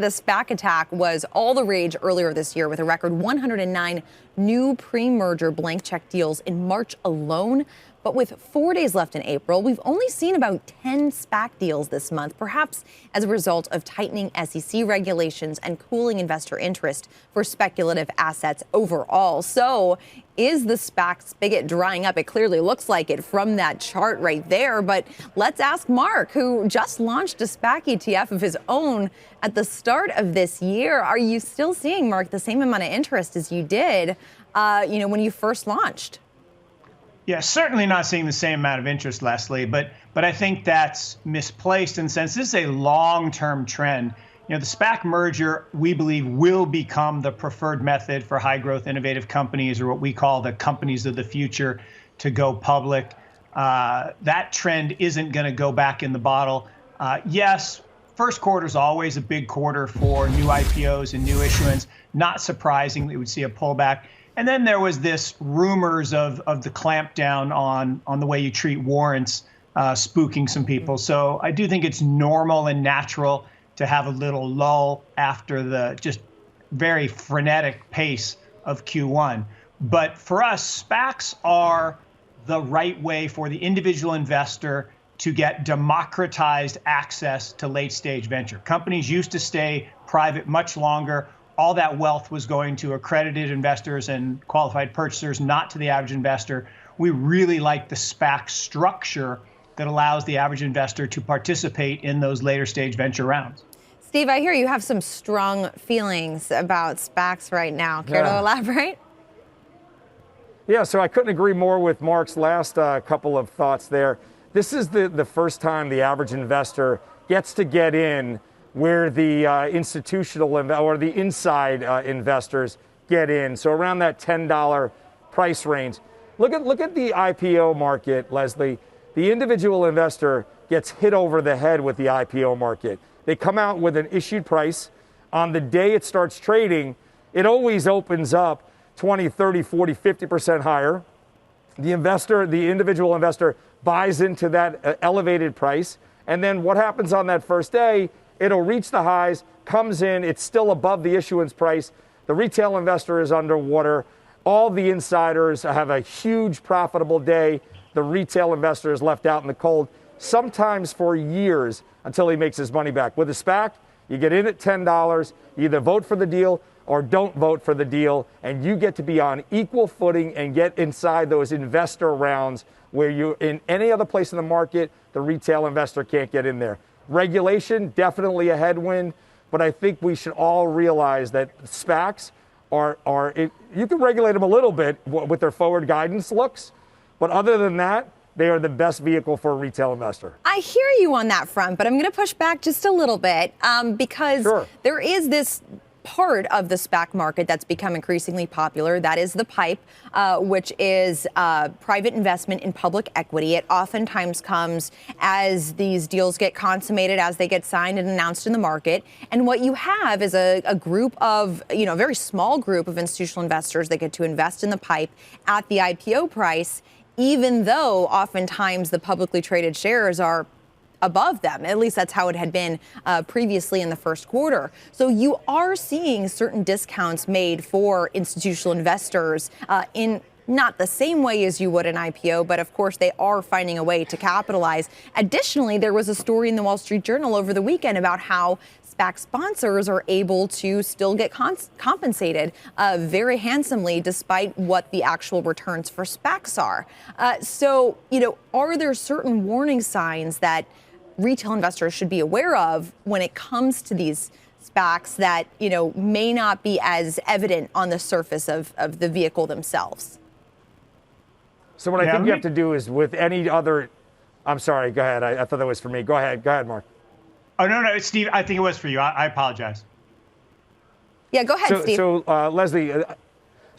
the SPAC attack was all the rage earlier this year with a record 109 new pre-merger blank check deals in March alone. But with 4 days left in April, we've only seen about 10 SPAC deals this month, perhaps as a result of tightening SEC regulations and cooling investor interest for speculative assets overall. So is the SPAC spigot drying up? It clearly looks like it from that chart right there. But let's ask Mark, who just launched a SPAC ETF of his own at the start of this year. Are you still seeing, Mark, the same amount of interest as you did, when you first launched? Yeah, certainly not seeing the same amount of interest, Leslie, but I think that's misplaced in the sense this is a long-term trend. The SPAC merger, we believe, will become the preferred method for high-growth innovative companies, or what we call the companies of the future, to go public. That trend isn't going to go back in the bottle. Yes, first quarter is always a big quarter for new IPOs and new issuance. Not surprising that we would see a pullback. And then there was this rumors of the clampdown on the way you treat warrants, spooking some people. So I do think it's normal and natural to have a little lull after the just very frenetic pace of Q1. But for us, SPACs are the right way for the individual investor to get democratized access to late stage venture. Companies used to stay private much longer. All that wealth was going to accredited investors and qualified purchasers, not to the average investor. We really like the SPAC structure that allows the average investor to participate in those later stage venture rounds. Steve, I hear you have some strong feelings about SPACs right now. Care to elaborate? Yeah, so I couldn't agree more with Mark's last couple of thoughts there. This is the first time the average investor gets to get in where the institutional or the inside investors get in. So around that $10 price range. Look at the IPO market, Leslie. The individual investor gets hit over the head with the IPO market. They come out with an issued price. On the day it starts trading, it always opens up 20, 30, 40, 50% higher. The individual investor buys into that elevated price. And then what happens on that first day? It'll reach the highs, comes in, it's still above the issuance price. The retail investor is underwater. All the insiders have a huge profitable day. The retail investor is left out in the cold, sometimes for years until he makes his money back. With a SPAC, you get in at $10, you either vote for the deal or don't vote for the deal, and you get to be on equal footing and get inside those investor rounds where you, in any other place in the market, the retail investor can't get in there. Regulation, definitely a headwind, but I think we should all realize that SPACs you can regulate them a little bit with their forward guidance looks, but other than that, they are the best vehicle for a retail investor. I hear you on that front, but I'm going to push back just a little bit because there is this part of the SPAC market that's become increasingly popular. That is the PIPE, which is private investment in public equity. It oftentimes comes as these deals get consummated, as they get signed and announced in the market. And what you have is a group of, a very small group of institutional investors that get to invest in the PIPE at the IPO price, even though oftentimes the publicly traded shares are above them. At least that's how it had been previously in the first quarter. So you are seeing certain discounts made for institutional investors in not the same way as you would an IPO, but of course they are finding a way to capitalize. Additionally, there was a story in the Wall Street Journal over the weekend about how SPAC sponsors are able to still get compensated very handsomely despite what the actual returns for SPACs are. So, are there certain warning signs that retail investors should be aware of when it comes to these SPACs that, may not be as evident on the surface of the vehicle themselves? So what I think you have to do is with any other, I'm sorry, go ahead. I thought that was for me. Go ahead, Mark. Oh, no, Steve, I think it was for you. I apologize. Yeah, go ahead, Steve. So Leslie,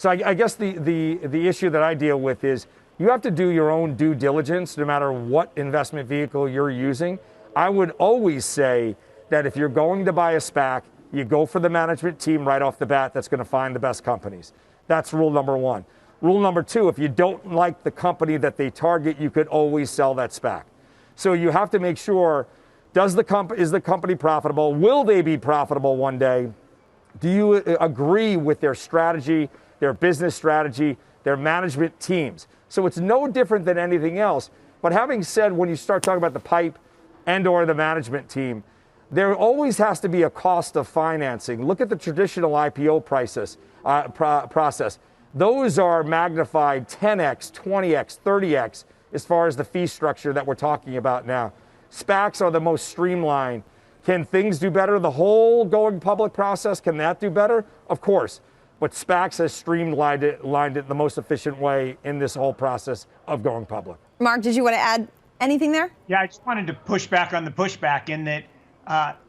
I guess the issue that I deal with is you have to do your own due diligence no matter what investment vehicle you're using. I would always say that if you're going to buy a SPAC, you go for the management team right off the bat that's going to find the best companies. That's rule number one. Rule number two, if you don't like the company that they target, you could always sell that SPAC. So you have to make sure is the company profitable? Will they be profitable one day? Do you agree with their strategy, their business strategy, their management teams? So it's no different than anything else. But having said, when you start talking about the pipe and or the management team, there always has to be a cost of financing. Look at the traditional IPO process. Those are magnified 10x, 20x, 30x as far as the fee structure that we're talking about now. SPACs are the most streamlined. Can things do better? The whole going public process, can that do better? Of course. But SPACs has streamlined it the most efficient way in this whole process of going public. Mark, did you want to add anything there? Yeah, I just wanted to push back on the pushback in that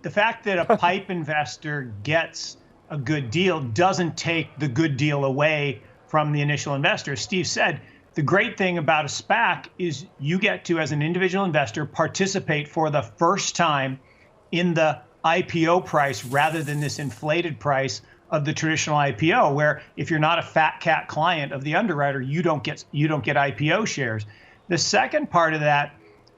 the fact that a pipe investor gets a good deal doesn't take the good deal away from the initial investor. Steve said, the great thing about a SPAC is you get to, as an individual investor, participate for the first time in the IPO price rather than this inflated price of the traditional IPO, where if you're not a fat cat client of the underwriter, you don't get IPO shares. The second part of that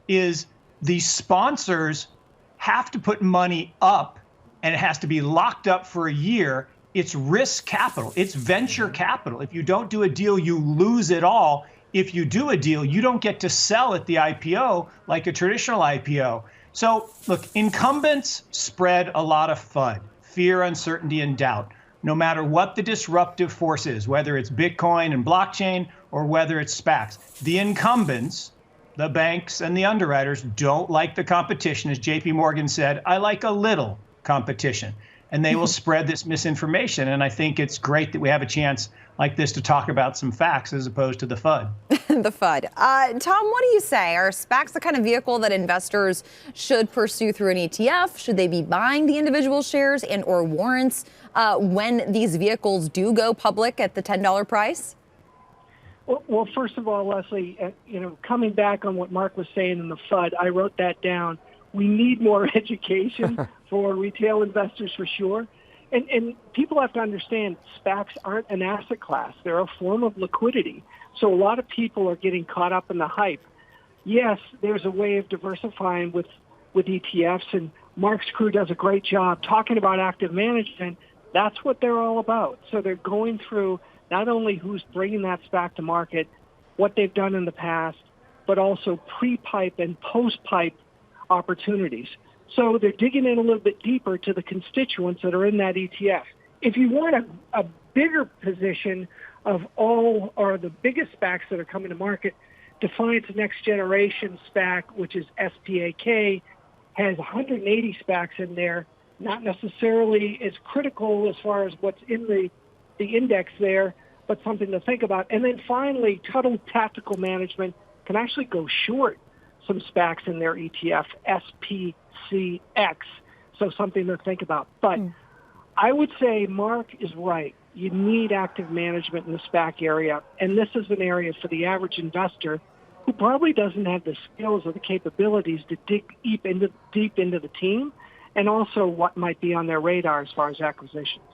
is the sponsors have to put money up, and it has to be locked up for a year. It's risk capital. It's venture capital. If you don't do a deal, you lose it all. If you do a deal, you don't get to sell at the IPO like a traditional IPO. So look, incumbents spread a lot of FUD, fear, uncertainty, and doubt, no matter what the disruptive force is, whether it's Bitcoin and blockchain or whether it's SPACs. The incumbents, the banks and the underwriters, don't like the competition. As JP Morgan said, I like a little competition. And they will spread this misinformation. And I think it's great that we have a chance like this to talk about some facts as opposed to the FUD. The FUD. Tom, what do you say? Are SPACs the kind of vehicle that investors should pursue through an ETF? Should they be buying the individual shares and or warrants when these vehicles do go public at the $10 price? Well, first of all, Leslie, coming back on what Mark was saying in the FUD, I wrote that down. We need more education for retail investors for sure. And people have to understand SPACs aren't an asset class. They're a form of liquidity. So a lot of people are getting caught up in the hype. Yes, there's a way of diversifying with ETFs, and Mark's crew does a great job talking about active management. That's what they're all about. So they're going through not only who's bringing that SPAC to market, what they've done in the past, but also pre-pipe and post-pipe opportunities. So they're digging in a little bit deeper to the constituents that are in that ETF. If you want a bigger position of all or the biggest SPACs that are coming to market, Defiance Next Generation SPAC, which is SPAK, has 180 SPACs in there, not necessarily as critical as far as what's in the index there, but something to think about. And then finally, Tuttle Tactical Management can actually go short some SPACs in their ETF, SPCX, so something to think about. But I would say Mark is right. You need active management in the SPAC area, and this is an area for the average investor who probably doesn't have the skills or the capabilities to dig deep into the team, and also what might be on their radar as far as acquisitions.